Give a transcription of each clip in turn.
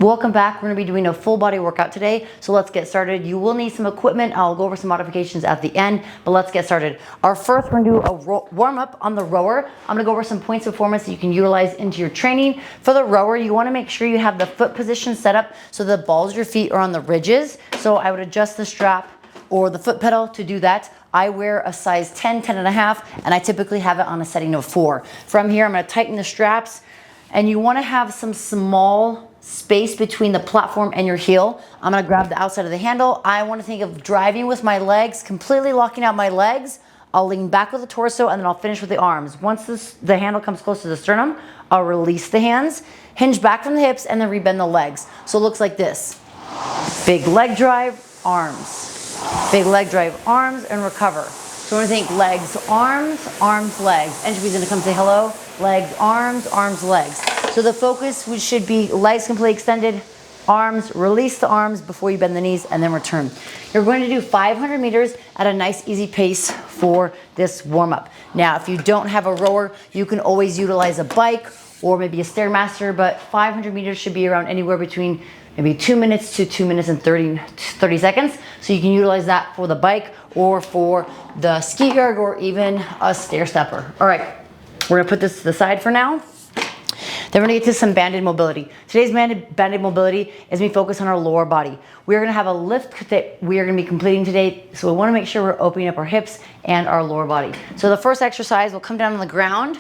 Welcome back. We're going to be doing a full body workout today, so let's get started. You will need some equipment. I'll go over some modifications at the end, but let's get started. Our first, we're going to do a warm up on the rower. I'm going to go over some points of performance that you can utilize into your training. For the rower, you want to make sure you have the foot position set up so the balls of your feet are on the ridges. So I would adjust the strap or the foot pedal to do that. I wear a size 10, 10 and a half, and I typically have it on a setting of 4. From here, I'm going to tighten the straps, and you want to have some small space between the platform and your heel. I'm going to grab the outside of the handle. I want to think of driving with my legs, completely locking out my legs. I'll lean back with the torso, and then I'll finish with the arms. Once the handle comes close to the sternum, I'll release the hands, hinge back from the hips, and then rebend the legs. So it looks like this. Big leg drive, arms. Big leg drive, arms, and recover. So we're going to think legs, arms, arms, legs. Entropy's going to come say hello. Legs, arms, legs. So the focus should be legs completely extended, arms, release the arms before you bend the knees, and then return. You're going to do 500 meters at a nice easy pace for this warm up. Now, if you don't have a rower, you can always utilize a bike or maybe a Stairmaster, but 500 meters should be around anywhere between maybe 2 minutes to 2 minutes and 30 seconds. So you can utilize that for the bike or for the ski erg or even a stair stepper. All right, we're gonna put this to the side for now. Then we're gonna get to some banded mobility. Today's banded mobility is we focus on our lower body. We're gonna have a lift that we are gonna be completing today, so we wanna make sure we're opening up our hips and our lower body. So the first exercise, we'll come down on the ground,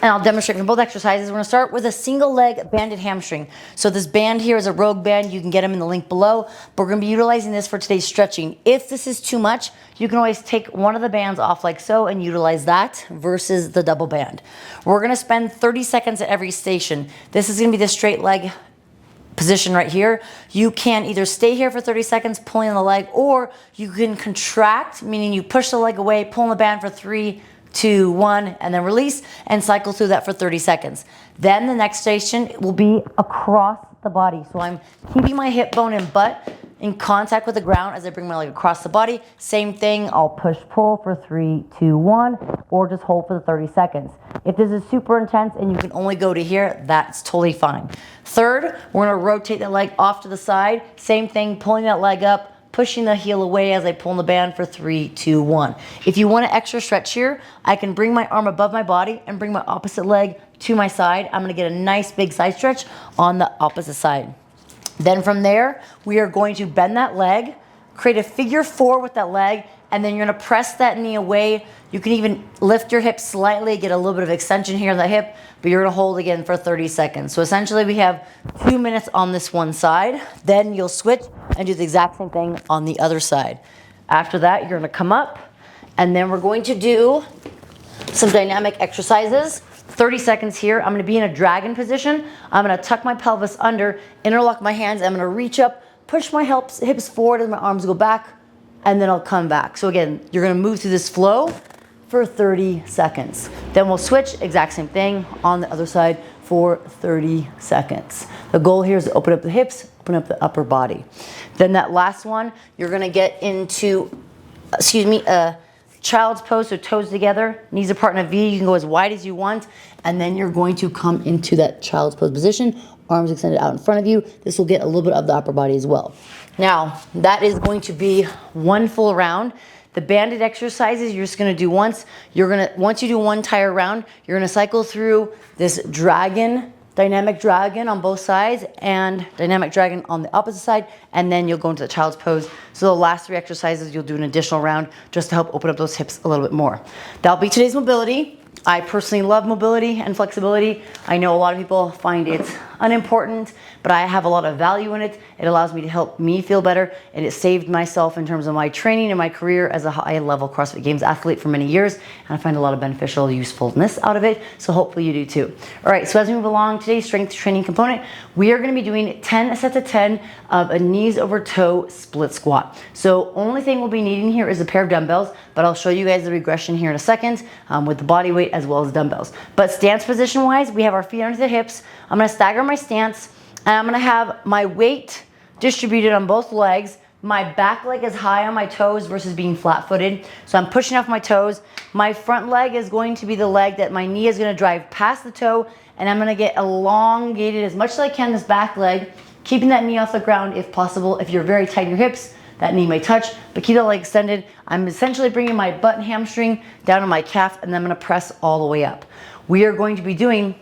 and I'll demonstrate from both exercises. We're gonna start with a single leg banded hamstring. So this band here is a Rogue band. You can get them in the link below, but we're gonna be utilizing this for today's stretching. If this is too much, you can always take one of the bands off like so and utilize that versus the double band. We're gonna spend 30 seconds at every station. This is gonna be the straight leg position right here. You can either stay here for 30 seconds, pulling on the leg, or you can contract, meaning you push the leg away, pull on the band for 3, 2, 1, and then release, and cycle through that for 30 seconds. Then the next station will be across the body. So I'm keeping my hip bone and butt in contact with the ground as I bring my leg across the body. Same thing, I'll push pull for 3, 2, 1, or just hold for the 30 seconds. If this is super intense and you can only go to here, that's totally fine. Third, we're gonna rotate that leg off to the side. Same thing, pulling that leg up, pushing the heel away as I pull on the band for 3, 2, 1. If you want an extra stretch here, I can bring my arm above my body and bring my opposite leg to my side. I'm gonna get a nice big side stretch on the opposite side. Then from there, we are going to bend that leg, create a figure 4 with that leg, and then you're gonna press that knee away. You can even lift your hip slightly, get a little bit of extension here in the hip, but you're gonna hold again for 30 seconds. So essentially we have 2 minutes on this one side, then you'll switch and do the exact same thing on the other side. After that, you're gonna come up, and then we're going to do some dynamic exercises. 30 seconds here. I'm gonna be in a dragon position. I'm gonna tuck my pelvis under, interlock my hands. I'm gonna reach up, push my hips forward, and my arms go back, and then I'll come back. So again, you're gonna move through this flow for 30 seconds. Then we'll switch, exact same thing on the other side for 30 seconds. The goal here is to open up the hips, open up the upper body. Then that last one, you're gonna get into, a child's pose, so toes together, knees apart in a V. You can go as wide as you want, and then you're going to come into that child's pose position, arms extended out in front of you. This will get a little bit of the upper body as well. Now, that is going to be one full round. The banded exercises you're just gonna do once. Once you do one entire round, you're gonna cycle through this dragon, dynamic dragon on both sides, and dynamic dragon on the opposite side, and then you'll go into the child's pose. So the last 3 exercises, you'll do an additional round just to help open up those hips a little bit more. That'll be today's mobility. I personally love mobility and flexibility. I know a lot of people find it unimportant, but I have a lot of value in it. It allows me to help me feel better, and it saved myself in terms of my training and my career as a high-level CrossFit Games athlete for many years, and I find a lot of beneficial usefulness out of it, so hopefully you do too. All right, so as we move along, today's strength training component, we are gonna be doing 10 sets of 10 of a knees over toe split squat. So only thing we'll be needing here is a pair of dumbbells, but I'll show you guys the regression here in a second with the body weight as well as dumbbells. But stance position wise, we have our feet under the hips. I'm gonna stagger my stance, and I'm gonna have my weight distributed on both legs. My back leg is high on my toes versus being flat-footed. So I'm pushing off my toes. My front leg is going to be the leg that my knee is gonna drive past the toe, and I'm gonna get elongated as much as I can, this back leg, keeping that knee off the ground if possible. If you're very tight in your hips, that knee may touch, but keep that leg extended. I'm essentially bringing my butt and hamstring down to my calf, and then I'm gonna press all the way up. We are going to be doing,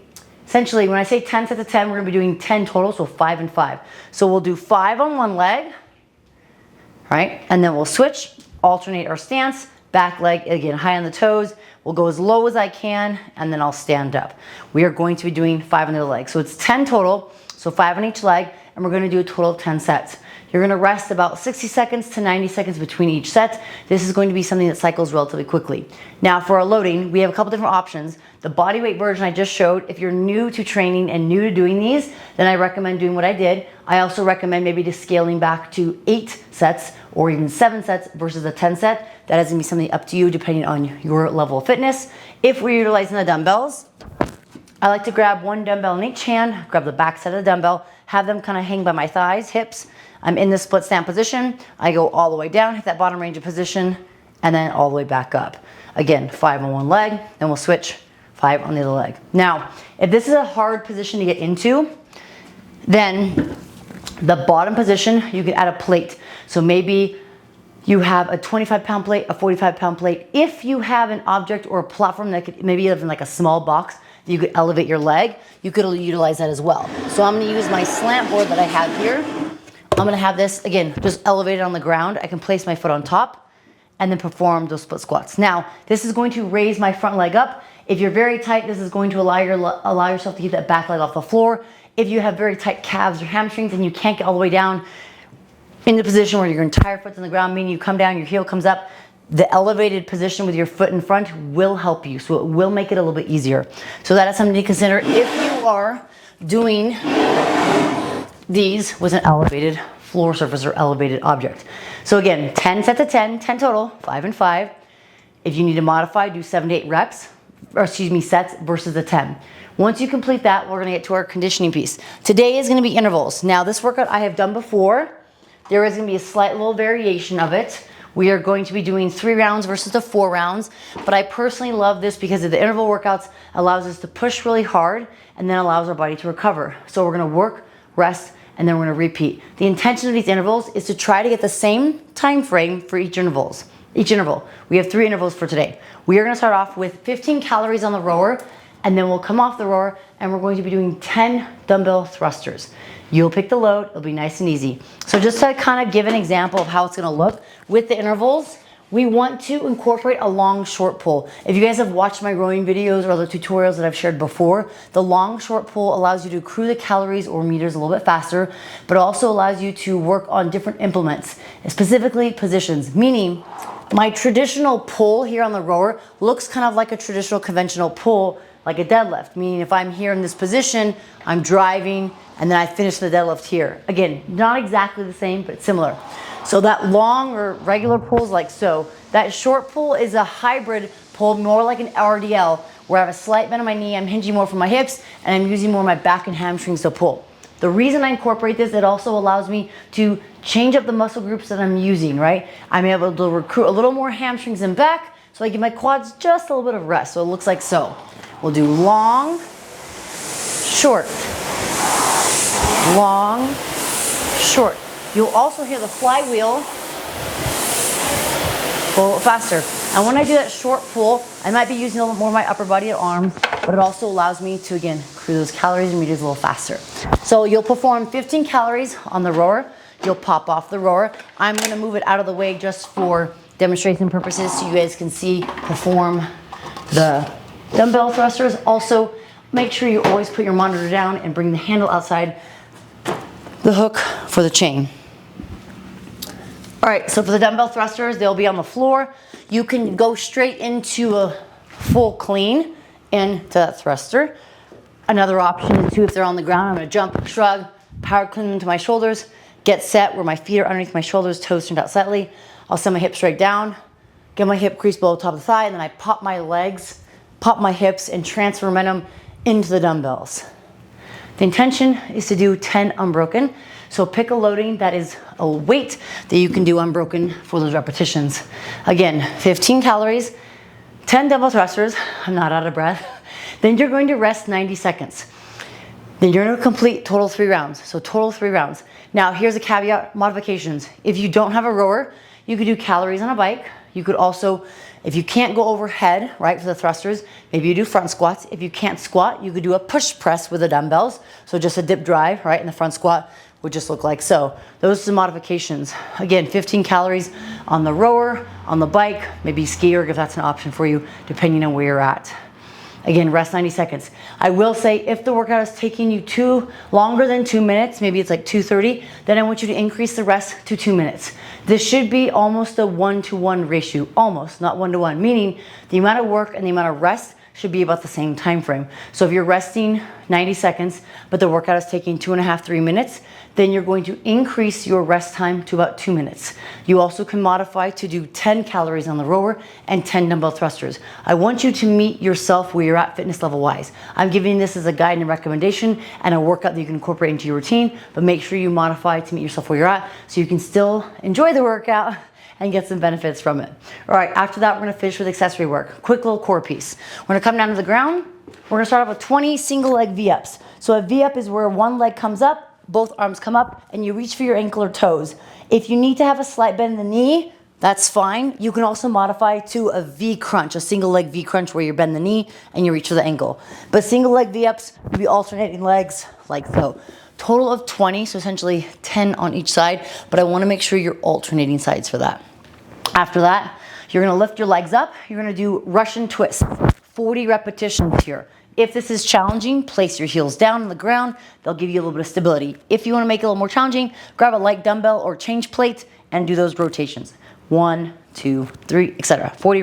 essentially, when I say 10 sets of 10, we're gonna be doing 10 total, so 5 and 5. So we'll do 5 on one leg, right? And then we'll switch, alternate our stance, back leg, again, high on the toes. We'll go as low as I can, and then I'll stand up. We are going to be doing 5 on the other leg. So it's 10 total, so 5 on each leg, and we're gonna do a total of 10 sets. You're gonna rest about 60 seconds to 90 seconds between each set. This is going to be something that cycles relatively quickly. Now for our loading, we have a couple different options. The bodyweight version I just showed, if you're new to training and new to doing these, then I recommend doing what I did. I also recommend maybe just scaling back to 8 sets or even 7 sets versus a 10 set. That is gonna be something up to you depending on your level of fitness. If we're utilizing the dumbbells, I like to grab one dumbbell in each hand, grab the back side of the dumbbell, have them kind of hang by my thighs, hips. I'm in the split stand position. I go all the way down, hit that bottom range of position, and then all the way back up. Again, 5 on one leg, then we'll switch 5 on the other leg. Now, if this is a hard position to get into, then the bottom position, you can add a plate. So maybe you have a 25-pound plate, a 45-pound plate. If you have an object or a platform that could maybe even like a small box that you could elevate your leg, you could utilize that as well. So I'm gonna use my slant board that I have here. I'm gonna have this, again, just elevated on the ground. I can place my foot on top and then perform those split squats. Now, this is going to raise my front leg up. If you're very tight, this is going to allow yourself to keep that back leg off the floor. If you have very tight calves or hamstrings and you can't get all the way down in the position where your entire foot's on the ground, meaning you come down, your heel comes up, the elevated position with your foot in front will help you. So it will make it a little bit easier. So that is something to consider if you are doing these with an elevated floor surface or elevated object. So again, 10 sets of 10, 10 total, 5 and 5. If you need to modify, do 7 to 8 reps, or excuse me, sets versus the 10. Once you complete that, we're gonna get to our conditioning piece. Today is gonna be intervals. Now this workout I have done before. There is gonna be a slight little variation of it. We are going to be doing 3 rounds versus the 4 rounds, but I personally love this because of the interval workouts allows us to push really hard and then allows our body to recover. So we're gonna work, rest, and then we're gonna repeat. The intention of these intervals is to try to get the same time frame for each interval. We have 3 intervals for today. We are gonna start off with 15 calories on the rower, and then we'll come off the rower and we're going to be doing 10 dumbbell thrusters. You'll pick the load, it'll be nice and easy. So just to kind of give an example of how it's gonna look with the intervals, we want to incorporate a long short pull. If you guys have watched my rowing videos or other tutorials that I've shared before, the long short pull allows you to accrue the calories or meters a little bit faster, but also allows you to work on different implements, specifically positions, meaning my traditional pull here on the rower looks kind of like a traditional conventional pull, like a deadlift, meaning if I'm here in this position, I'm driving, and then I finish the deadlift here. Again, not exactly the same, but similar. So that long or regular pull is like so. That short pull is a hybrid pull, more like an RDL, where I have a slight bend on my knee, I'm hinging more from my hips, and I'm using more of my back and hamstrings to pull. The reason I incorporate this, it also allows me to change up the muscle groups that I'm using, right? I'm able to recruit a little more hamstrings and back, so I give my quads just a little bit of rest. So it looks like so. We'll do long, short, long, short. You'll also hear the flywheel go a little faster. And when I do that short pull, I might be using a little more of my upper body and arms, but it also allows me to, again, accrue those calories and meters a little faster. So you'll perform 15 calories on the rower. You'll pop off the rower. I'm gonna move it out of the way just for demonstration purposes so you guys can see perform the dumbbell thrusters. Also, make sure you always put your monitor down and bring the handle outside the hook for the chain. All right, so for the dumbbell thrusters, they'll be on the floor. You can go straight into a full clean into that thruster. Another option too, if they're on the ground, I'm gonna jump, shrug, power clean into my shoulders, get set where my feet are underneath my shoulders, toes turned out slightly. I'll send my hips straight down, get my hip crease below the top of the thigh, and then I pop my legs, pop my hips, and transfer momentum into the dumbbells. The intention is to do 10 unbroken. So pick a loading that is a weight that you can do unbroken for those repetitions. Again, 15 calories, 10 dumbbell thrusters. I'm not out of breath. Then you're going to rest 90 seconds. Then you're gonna complete total 3 rounds. So total 3 rounds. Now here's a caveat, modifications. If you don't have a rower, you could do calories on a bike. You could also, if you can't go overhead, right, for the thrusters, maybe you do front squats. If you can't squat, you could do a push press with the dumbbells. So just a dip drive, right, and the front squat would just look like so. Those are some modifications. Again, 15 calories on the rower, on the bike, maybe ski erg if that's an option for you, depending on where you're at. Again, rest 90 seconds. I will say if the workout is taking you longer than 2 minutes, maybe it's like 2:30, then I want you to increase the rest to 2 minutes. This should be almost a 1-to-1 ratio, almost, not 1-to-1, meaning the amount of work and the amount of rest should be about the same time frame. So if you're resting 90 seconds, but the workout is taking 2.5, 3 minutes, then you're going to increase your rest time to about 2 minutes. You also can modify to do 10 calories on the rower and 10 dumbbell thrusters. I want you to meet yourself where you're at fitness level wise. I'm giving this as a guide and recommendation and a workout that you can incorporate into your routine, but make sure you modify to meet yourself where you're at so you can still enjoy the workout and get some benefits from it. All right, after that, we're gonna finish with accessory work. Quick little core piece. We're gonna come down to the ground. We're gonna start off with 20 single leg V-ups. So a V-up is where one leg comes up, both arms come up, and you reach for your ankle or toes. If you need to have a slight bend in the knee, that's fine. You can also modify to a V crunch, a single leg V crunch where you bend the knee and you reach for the ankle. But single leg V-ups, you'll be alternating legs like so. Total of 20, so essentially 10 on each side, but I wanna make sure you're alternating sides for that. After that, you're gonna lift your legs up. You're gonna do Russian twists, 40 repetitions here. If this is challenging, place your heels down on the ground. They'll give you a little bit of stability. If you wanna make it a little more challenging, grab a light dumbbell or change plate and do those rotations. 1, 2, 3, etc. 40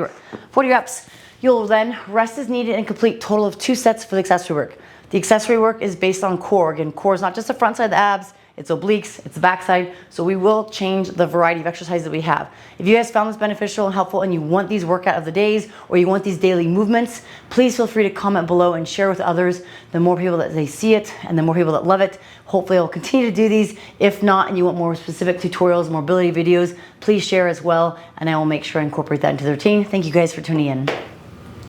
reps. You'll then rest as needed and complete total of 2 sets for the accessory work. The accessory work is based on core. Again, core is not just the front side of the abs, it's obliques, it's the backside, so we will change the variety of exercises that we have. If you guys found this beneficial and helpful and you want these workout of the days or you want these daily movements, please feel free to comment below and share with others. The more people that they see it and the more people that love it, hopefully I'll continue to do these. If not, and you want more specific tutorials, mobility videos, please share as well, and I will make sure I incorporate that into the routine. Thank you guys for tuning in.